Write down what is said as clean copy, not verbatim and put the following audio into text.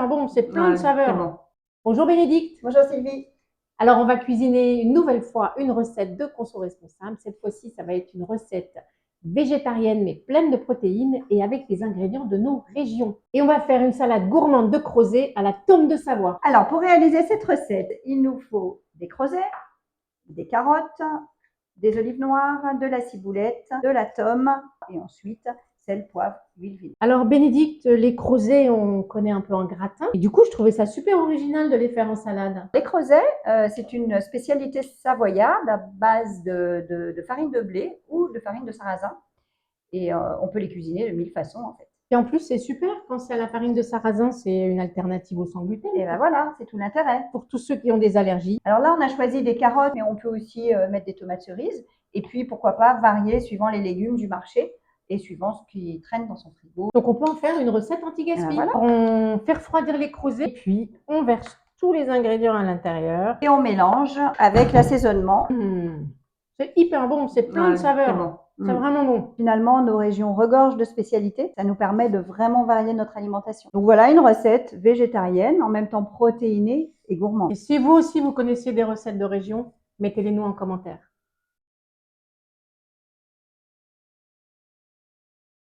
hyper bon, c'est plein de Ouais, c'est saveurs. bon. Bonjour Bénédicte. Bonjour Sylvie. Alors, on va cuisiner une nouvelle fois une recette de Conso Responsable. Cette fois-ci, ça va être une recette végétarienne mais pleine de protéines et avec les ingrédients de nos régions. Et on va faire une salade gourmande de crozet à la tome de Savoie. Alors, pour réaliser cette recette, il nous faut des creusets, des carottes, des olives noires, de la ciboulette, de la tome et ensuite sel, poivre, huile vinaigre. Alors Bénédicte, les crozets, on connaît un peu en gratin. Et du coup, je trouvais ça super original de les faire en salade. Les creusets, c'est une spécialité savoyarde à base de farine de blé ou de farine de sarrasin. Et on peut les cuisiner de 1000 façons en fait. Et en plus, c'est super quand c'est à la farine de sarrasin, c'est une alternative au sans gluten. Et ben voilà, c'est tout l'intérêt. Pour tous ceux qui ont des allergies. Alors là, on a choisi des carottes, mais on peut aussi mettre des tomates cerises. Et puis, pourquoi pas varier suivant les légumes du marché et suivant ce qui traîne dans son frigo. Donc, on peut en faire une recette anti-gaspi. Voilà. On fait refroidir les creusets et puis on verse tous les ingrédients à l'intérieur. Et on mélange avec l'assaisonnement. C'est hyper bon, c'est plein de saveurs. Bon. C'est vraiment bon. Finalement, nos régions regorgent de spécialités. Ça nous permet de vraiment varier notre alimentation. Donc voilà une recette végétarienne, en même temps protéinée et gourmande. Et si vous aussi, vous connaissiez des recettes de région, mettez-les nous en commentaire.